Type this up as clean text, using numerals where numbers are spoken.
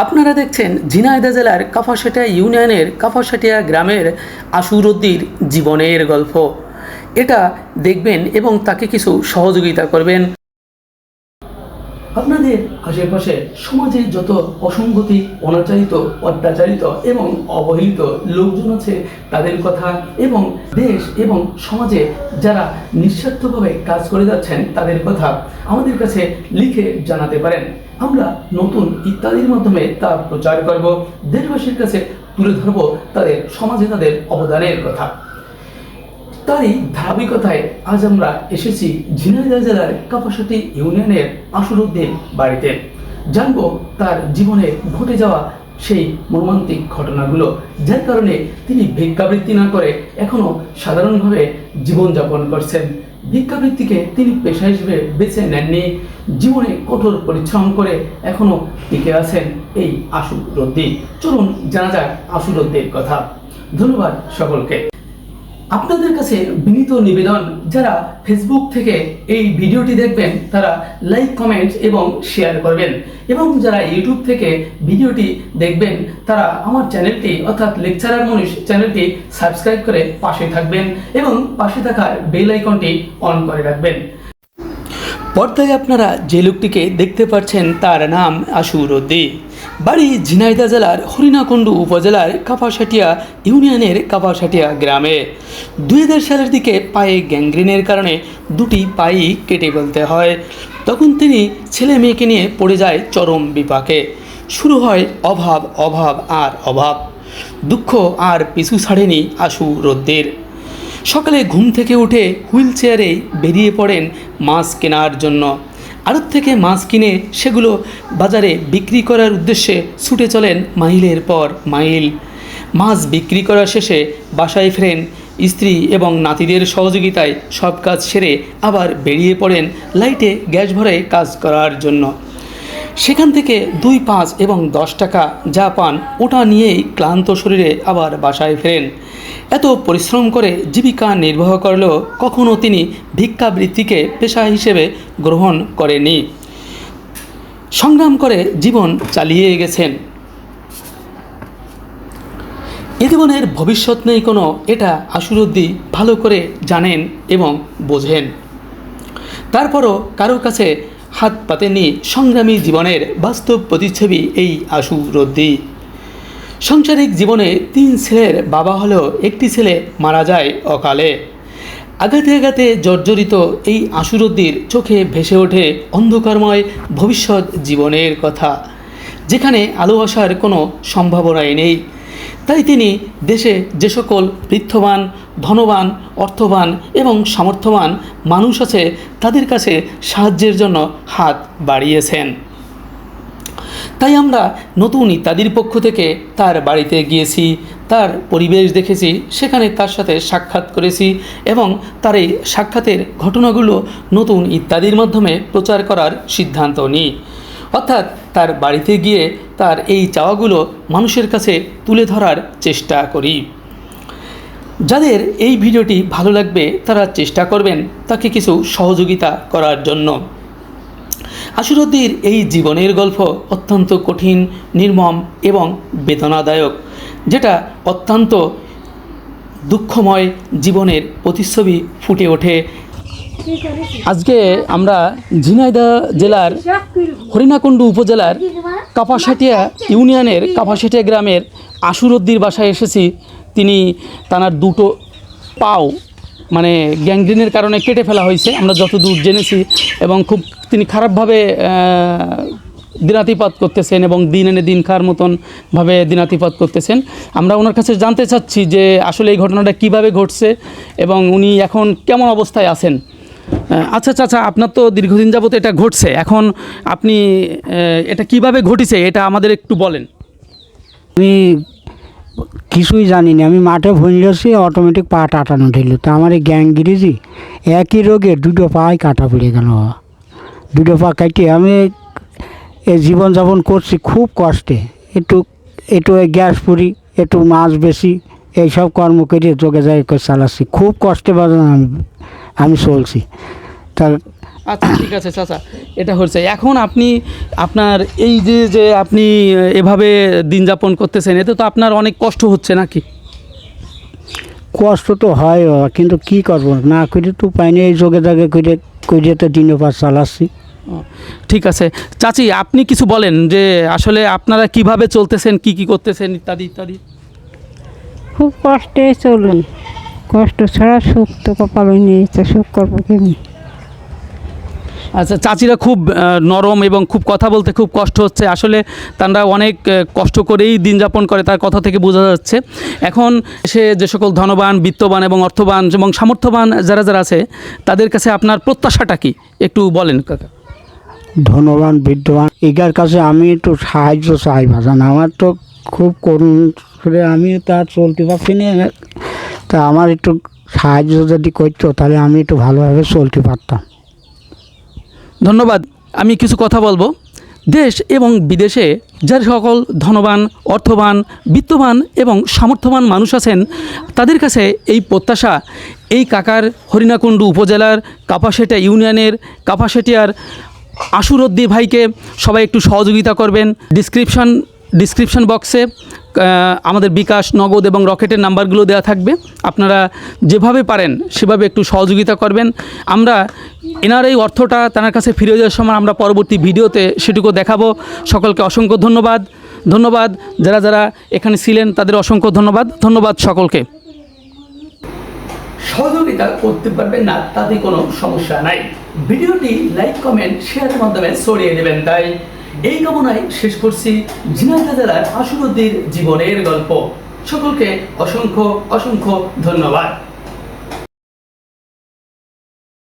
আপনারা দেখছেন ঝিনাইদহ জেলার কাপাসাটিয়া ইউনিয়নের কাপাসাটিয়া গ্রামের আশুরুদ্দির জীবনের গল্প। এটা দেখবেন এবং তাকে কিছু সহযোগিতা করবেন। আপনাদের আশেপাশে সমাজে যত অসঙ্গতি, অনাচারিত, অত্যাচারিত এবং অবহেলিত লোকজন আছে তাদের কথা, এবং দেশ এবং সমাজে যারা নিঃস্বার্থভাবে কাজ করে যাচ্ছেন তাদের কথা আমাদের কাছে লিখে জানাতে পারেন। আমরা নতুন ইত্যাদির মাধ্যমে তা প্রচার করব, দেশবাসীর কাছে তুলে ধরব তাদের সমাজে তাদের অবদানের কথা। তারই ধারাবাহিকতায় আজ আমরা এসেছি ঝিনাইদহ জেলার কাপাসাটি ইউনিয়নের আশুরুদ্দির বাড়িতে। জানবো তার জীবনে ঘটে যাওয়া সেই মর্মান্তিক ঘটনাগুলো, যার কারণে তিনি ভিক্ষাবৃত্তি না করে এখনো সাধারণভাবে জীবনযাপন করছেন। ভিক্ষাবৃত্তিকে তিনি পেশা হিসেবে বেছে নেননি, জীবনে কঠোর পরিশ্রম করে এখনো টিকে আছেন এই আশুরুদ্দি। চলুন জানা যাক আশুরুদ্দির কথা। ধন্যবাদ সকলকে। আপনাদের কাছে বিনীত নিবেদন, যারা ফেসবুক থেকে এই ভিডিওটি দেখবেন তারা লাইক, কমেন্ট এবং শেয়ার করবেন, এবং যারা ইউটিউব থেকে ভিডিওটি দেখবেন তারা আমার চ্যানেলটি অর্থাৎ লেকচারার মনীষ চ্যানেলটি সাবস্ক্রাইব করে পাশে থাকবেন এবং পাশে থাকার বেল আইকনটি অন করে রাখবেন। পর্দায় আপনারা যে লোকটিকে দেখতে পাচ্ছেন তার নাম আশুরুদ্দি। বাড়ি ঝিনাইদহ জেলার হরিণাকুণ্ডু উপজেলার কাপাসাটিয়া ইউনিয়নের কাপাসাটিয়া গ্রামে। 2000 সালের দিকে পায়ে গ্যাংগ্রিনের কারণে দুটি পাই কেটে ফেলতে হয়। তখন তিনি ছেলে মেয়েকে নিয়ে পড়ে যায় চরম বিপাকে। শুরু হয় অভাব, অভাব আর অভাব। দুঃখ আর পিছু ছাড়েনি আশুরুদ্দির। সকালে ঘুম থেকে উঠে হুইল চেয়ারে বেরিয়ে পড়েন মাছ কেনার জন্য। আড়ত থেকে মাছ কিনে সেগুলো বাজারে বিক্রি করার উদ্দেশ্যে ছুটে চলেন মাইলের পর মাইল। মাছ বিক্রি করা শেষে বাসায় ফেরেন স্ত্রী এবং নাতিদের সহযোগিতায় সব কাজ সেরে আবার বেরিয়ে পড়েন লাইটে গ্যাস ভরে কাজ করার জন্য। সেখান থেকে 2, 5 এবং 10 টাকা যা পান ওটা নিয়েই ক্লান্ত শরীরে আবার বাসায় ফেরেন। এত পরিশ্রম করে জীবিকা নির্বাহ করলেও কখনও তিনি ভিক্ষাবৃত্তিকে পেশা হিসেবে গ্রহণ করেনি। সংগ্রাম করে জীবন চালিয়ে গেছেন। এ জীবনের ভবিষ্যৎ নেই কোনো, এটা আশুরুদ্দি ভালো করে জানেন এবং বোঝেন। তারপরও কারো কাছে হাত পাতেননি। সংগ্রামী জীবনের বাস্তব প্রতিচ্ছবি এই আশুরুদ্দি। সাংসারিক জীবনে 3 ছেলের বাবা হলেও একটি ছেলে মারা যায় অকালে। আঘাতে আঘাতে জর্জরিত এই আশুরুদ্দির চোখে ভেসে ওঠে অন্ধকারময় ভবিষ্যৎ জীবনের কথা, যেখানে আলো আসার কোনো সম্ভাবনাই নেই। তাই তিনি দেশে যে সকল বৃদ্ধবান, ধনবান, অর্থবান এবং সামর্থ্যবান মানুষ আছে তাদের কাছে সাহায্যের জন্য হাত বাড়িয়েছেন। তাই আমরা নতুন ইত্যাদির পক্ষ থেকে তার বাড়িতে গিয়েছি, তার পরিবেশ দেখেছি, সেখানে তার সাথে সাক্ষাৎ করেছি এবং তার এই সাক্ষাতের ঘটনাগুলো নতুন ইত্যাদির মাধ্যমে প্রচার করার সিদ্ধান্ত নিই। অর্থাৎ তার বাড়িতে গিয়ে তার এই চাওয়াগুলো মানুষের কাছে তুলে ধরার চেষ্টা করি। যাদের এই ভিডিওটি ভালো লাগবে তারা চেষ্টা করবেন তাকে কিছু সহযোগিতা করার জন্য। আশুরুদ্দির এই জীবনের গল্প অত্যন্ত কঠিন, নির্মম এবং বেদনাদায়ক, যেটা অত্যন্ত দুঃখময় জীবনের প্রতিচ্ছবি ফুটে ওঠে। আজকে আমরা ঝিনাইদহ জেলার হরিণাকুণ্ডু উপজেলার কাপাসাটিয়া ইউনিয়নের কাপাসাটিয়া গ্রামের আশুরুদ্দির বাসায় এসেছি। তিনি তার দুটো পাও মানে গ্যাংগ্রিনের কারণে কেটে ফেলা হয়েছে, আমরা যতদূর জেনেছি, এবং খুব তিনি খারাপভাবে দিনাতিপাত করতেছেন এবং দিন এনে দিন খাওয়ার মতনভাবে দিনাতিপাত করতেছেন। আমরা ওনার কাছে জানতে চাচ্ছি যে আসলে এই ঘটনাটা কিভাবে ঘটছে এবং উনি এখন কেমন অবস্থায় আছেন। আচ্ছা চাচা, আপনার তো দীর্ঘদিন যাবত এটা ঘটছে, এখন আপনি এটা কিভাবে ঘটেছে এটা আমাদের একটু বলেন। আমি কিছুই জানি না, আমি মাঠে ভুঁড়েছি, অটোমেটিক পা টাটানো ঢিল। তো আমার এই গ্যাংগ্রিজি একই রোগে 2টো পাই কাটা পড়ে গেল। 2টো পা কাটিয়ে আমি এই জীবনযাপন করছি খুব কষ্টে। একটু গ্যাস পুরি, একটু মাছ বেশি, এইসব কর্ম করে যোগে যায় করে চালাচ্ছি। খুব কষ্টে বাজান আমি চলছি। তা আচ্ছা ঠিক আছে চাচা, এটা হচ্ছে এখন আপনি আপনার এই যে আপনি এভাবে দিন যাপন করতেছেন, এতে তো আপনার অনেক কষ্ট হচ্ছে নাকি? কষ্ট তো হয় বাবা, কিন্তু কি করব, না করে তো উপায় নেই, এই যোগে জাগে করে করে তো দিনও পার চালাচ্ছি। ও, ঠিক আছে চাচি, আপনি কিছু বলেন যে আসলে আপনারা কিভাবে চলতেছেন, কি কি করতেছেন ইত্যাদি ইত্যাদি। খুব কষ্টে চলুন, কষ্ট ছাড়া সুখ তো কপালে নেই, তো সুখ করবো কেমনি? আচ্ছা, চাচিরা খুব নরম এবং খুব কথা বলতে খুব কষ্ট হচ্ছে, আসলে তারা অনেক কষ্ট করেই দিন যাপন করে, তার কথা থেকে বোঝা যাচ্ছে। এখন সে যে সকল ধনবান, বিত্তবান এবং অর্থবান এবং সামর্থ্যবান যারা যারা আছে, তাদের কাছে আপনার প্রত্যাশাটা কি একটু বলেন কাকা। ধনবান বিদ্যমান এগার কাছে আমি একটু সাহায্য চাই ভাজান, আমার তো খুব করুণ করে আমি তো আর চলতে পারছি না, তা আমার একটু সাহায্য যদি করতো তাহলে আমি একটু ভালোভাবে চলতে পারতাম। ধন্যবাদ। আমি কিছু কথা বলবো। দেশ এবং বিদেশে যারা সকল ধনবান, অর্থবান, বিত্তবান এবং সামর্থ্যবান মানুষ আছেন, তাদের কাছে এই প্রত্যাশা, এই কাকার হরিণাকুণ্ডু উপজেলার কাপাসেটা ইউনিয়নের কাপাসেটিয়ার আশুরদ্দি ভাইকে সবাই একটু সহযোগিতা করবেন। ডিসক্রিপশন বক্সে আমাদের বিকাশ, নগদ এবং রকেটের নাম্বারগুলো দেওয়া থাকবে, আপনারা যেভাবে পারেন সেভাবে একটু সহযোগিতা করবেন। আমরা এনার এই অর্থটা তার কাছে ফিরে যাওয়ার সময় আমরা পরবর্তী ভিডিওতে সেটুকু দেখাবো। সকলকে অসংখ্য ধন্যবাদ যারা যারা এখানে ছিলেন তাদের অসংখ্য ধন্যবাদ সকলকে। সহযোগিতা করতে পারবেন না তাতে কোনো সমস্যা নাই, ভিডিওটি লাইক, কমেন্ট, শেয়ারের মাধ্যমে ছড়িয়ে দেবেন। তাই এই কামনায় শেষ করছি ঝিনাইদহ জেলার আশুরদ্দির জীবনের গল্প। সকলকে অসংখ্য ধন্যবাদ।